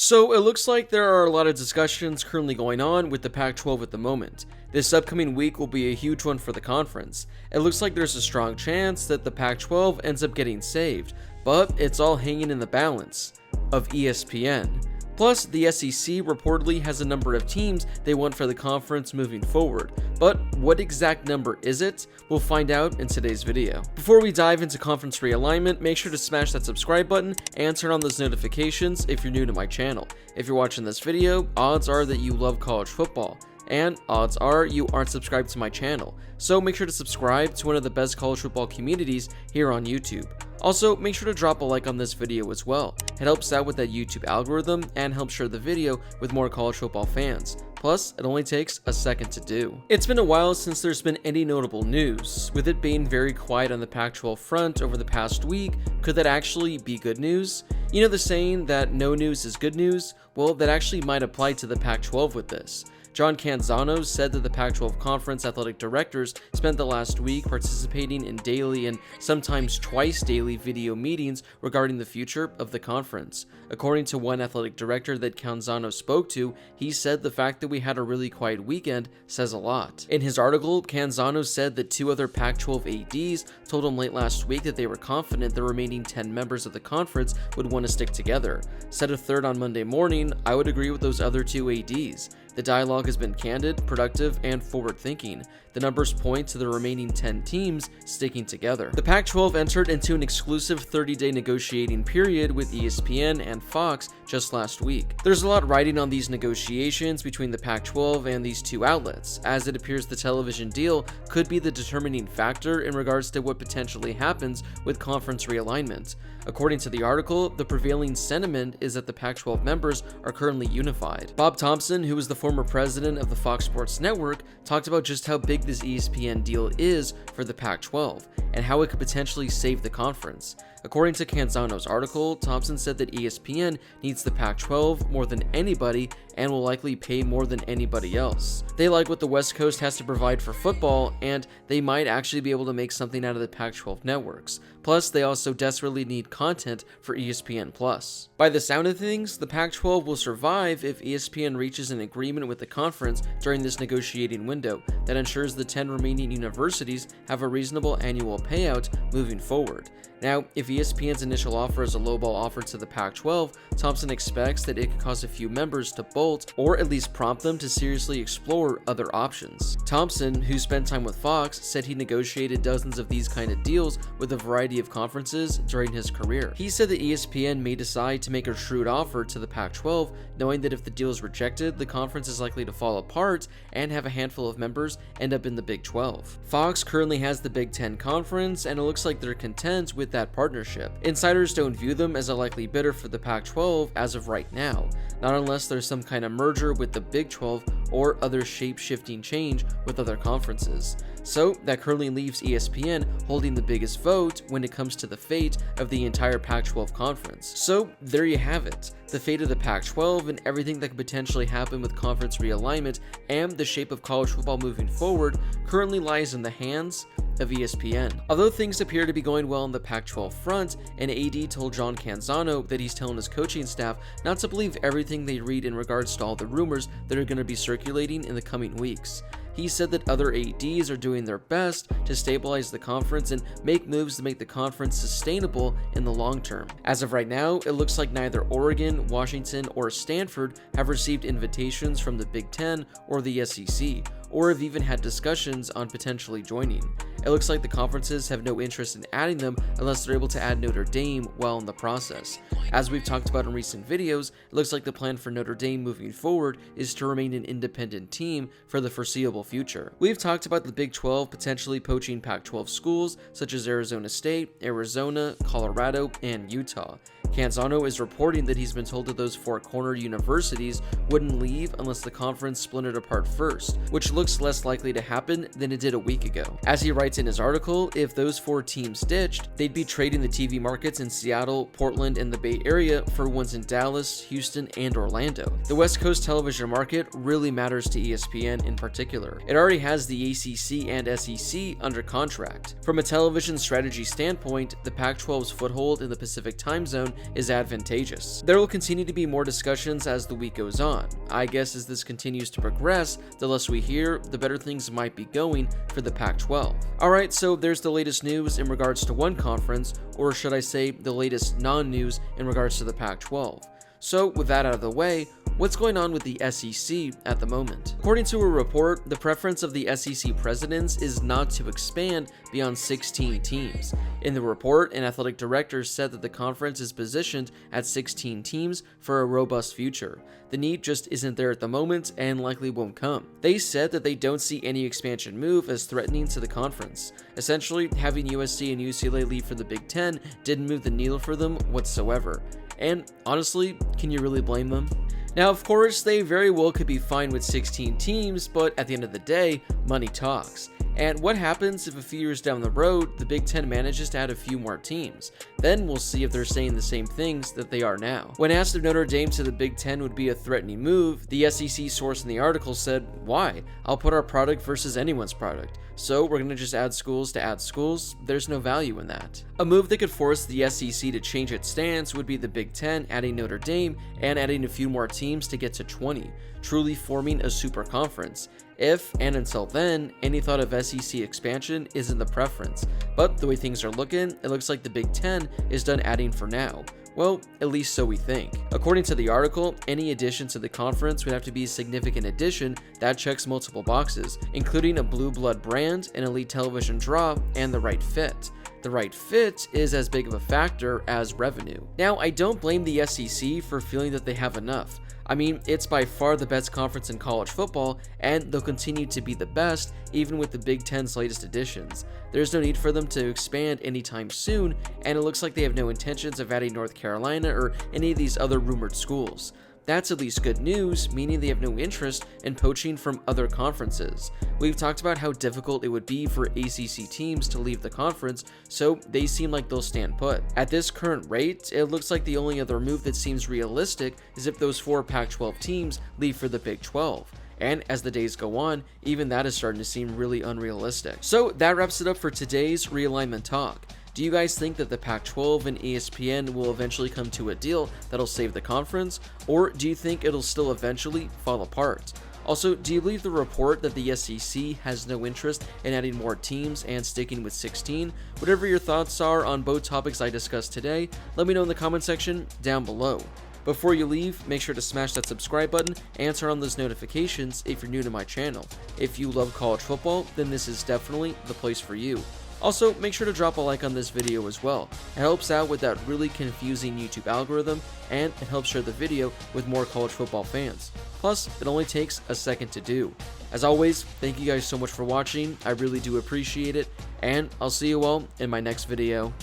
So it looks like there are a lot of discussions currently going on with the Pac-12 at the moment. This upcoming week will be a huge one for the conference. It looks like there's a strong chance that the Pac-12 ends up getting saved, but it's all hanging in the balance of ESPN. Plus, the SEC reportedly has a number of teams they want for the conference moving forward, but what exact number is it? We'll find out in today's video. Before we dive into conference realignment, make sure to smash that subscribe button and turn on those notifications if you're new to my channel. If you're watching this video, odds are that you love college football, and odds are you aren't subscribed to my channel, so make sure to subscribe to one of the best college football communities here on YouTube. Also, make sure to drop a like on this video as well. It helps out with that YouTube algorithm and helps share the video with more college football fans. Plus, it only takes a second to do. It's been a while since there's been any notable news. With it being very quiet on the Pac-12 front over the past week, could that actually be good news? You know the saying that no news is good news? Well, that actually might apply to the Pac-12 with this. John Canzano said that the Pac-12 Conference athletic directors spent the last week participating in daily and sometimes twice daily video meetings regarding the future of the conference. According to one athletic director that Canzano spoke to, he said the fact that we had a really quiet weekend says a lot. In his article, Canzano said that two other Pac-12 ADs told him late last week that they were confident the remaining 10 members of the conference would want to stick together. Said a third on Monday morning, I would agree with those other two ADs. The dialogue has been candid, productive, and forward-thinking. The numbers point to the remaining 10 teams sticking together. The Pac-12 entered into an exclusive 30-day negotiating period with ESPN and Fox just last week. There's a lot riding on these negotiations between the Pac-12 and these two outlets, as it appears the television deal could be the determining factor in regards to what potentially happens with conference realignment. According to the article, the prevailing sentiment is that the Pac-12 members are currently unified. Bob Thompson, who was the former president of the Fox Sports Network, talked about just how big this ESPN deal is for the Pac-12 and how it could potentially save the conference. According to Canzano's article, Thompson said that ESPN needs the Pac-12 more than anybody and will likely pay more than anybody else. They like what the West Coast has to provide for football, and they might actually be able to make something out of the Pac-12 networks. Plus, they also desperately need content for ESPN+. By the sound of things, the Pac-12 will survive if ESPN reaches an agreement with the conference during this negotiating window that ensures the 10 remaining universities have a reasonable annual payout moving forward. Now, if ESPN's initial offer is a lowball offer to the Pac-12, Thompson expects that it could cause a few members to bolt or at least prompt them to seriously explore other options. Thompson, who spent time with Fox, said he negotiated dozens of these kind of deals with a variety of conferences during his career. He said that ESPN may decide to make a shrewd offer to the Pac-12, knowing that if the deal is rejected, the conference is likely to fall apart and have a handful of members end up in the Big 12. Fox currently has the Big 10 conference, and it looks like they're content with that partnership. Insiders don't view them as a likely bidder for the Pac-12 as of right now, not unless there's some kind of merger with the Big 12 or other shape-shifting change with other conferences. So that currently leaves ESPN holding the biggest vote when it comes to the fate of the entire Pac-12 conference. So there you have it. The fate of the Pac-12 and everything that could potentially happen with conference realignment and the shape of college football moving forward currently lies in the hands of ESPN. Although things appear to be going well on the Pac-12 front, an AD told John Canzano that he's telling his coaching staff not to believe everything they read in regards to all the rumors that are going to be circulating in the coming weeks. He said that other ADs are doing their best to stabilize the conference and make moves to make the conference sustainable in the long term. As of right now, it looks like neither Oregon, Washington, or Stanford have received invitations from the Big 10 or the SEC, or have even had discussions on potentially joining. It looks like the conferences have no interest in adding them unless they're able to add Notre Dame while in the process. As we've talked about in recent videos, it looks like the plan for Notre Dame moving forward is to remain an independent team for the foreseeable future. We've talked about the Big 12 potentially poaching Pac-12 schools such as Arizona State, Arizona, Colorado, and Utah. Canzano is reporting that he's been told that those four corner universities wouldn't leave unless the conference splintered apart first, which looks less likely to happen than it did a week ago. As he writes in his article, if those four teams ditched, they'd be trading the TV markets in Seattle, Portland, and the Bay Area for ones in Dallas, Houston, and Orlando. The West Coast television market really matters to ESPN in particular. It already has the ACC and SEC under contract. From a television strategy standpoint, the Pac-12's foothold in the Pacific time zone is advantageous. There will continue to be more discussions as the week goes on. I guess as this continues to progress, the less we hear, the better things might be going for the Pac-12. Alright, so there's the latest news in regards to one conference, or should I say the latest non-news in regards to the Pac-12. So with that out of the way, what's going on with the SEC at the moment? According to a report, the preference of the SEC presidents is not to expand beyond 16 teams. In the report, an athletic director said that the conference is positioned at 16 teams for a robust future. The need just isn't there at the moment and likely won't come. They said that they don't see any expansion move as threatening to the conference. Essentially, having USC and UCLA leave for the Big Ten didn't move the needle for them whatsoever. And honestly, can you really blame them? Now, of course, they very well could be fine with 16 teams, but at the end of the day, money talks. And what happens if a few years down the road, the Big Ten manages to add a few more teams? Then we'll see if they're saying the same things that they are now. When asked if Notre Dame to the Big Ten would be a threatening move, the SEC source in the article said, "Why? I'll put our product versus anyone's product. So we're going to just add schools to add schools? There's no value in that." A move that could force the SEC to change its stance would be the Big Ten adding Notre Dame and adding a few more teams to get to 20, truly forming a super conference. If, and until then, any thought of SEC expansion isn't the preference. But the way things are looking, it looks like the Big Ten is done adding for now. Well, at least so we think. According to the article, any addition to the conference would have to be a significant addition that checks multiple boxes, including a blue blood brand, an elite television draw, and the right fit. The right fit is as big of a factor as revenue. Now, I don't blame the SEC for feeling that they have enough. I mean, it's by far the best conference in college football, and they'll continue to be the best even with the Big Ten's latest additions. There's no need for them to expand anytime soon, and it looks like they have no intentions of adding North Carolina or any of these other rumored schools. That's at least good news, meaning they have no interest in poaching from other conferences. We've talked about how difficult it would be for ACC teams to leave the conference, so they seem like they'll stand put. At this current rate, it looks like the only other move that seems realistic is if those 4 Pac-12 teams leave for the Big 12. And as the days go on, even that is starting to seem really unrealistic. So that wraps it up for today's realignment talk. Do you guys think that the Pac-12 and ESPN will eventually come to a deal that'll save the conference, or do you think it'll still eventually fall apart? Also, do you believe the report that the SEC has no interest in adding more teams and sticking with 16? Whatever your thoughts are on both topics I discussed today, let me know in the comment section down below. Before you leave, make sure to smash that subscribe button and turn on those notifications if you're new to my channel. If you love college football, then this is definitely the place for you. Also, make sure to drop a like on this video as well. It helps out with that really confusing YouTube algorithm, and it helps share the video with more college football fans. Plus, it only takes a second to do. As always, thank you guys so much for watching. I really do appreciate it, and I'll see you all in my next video.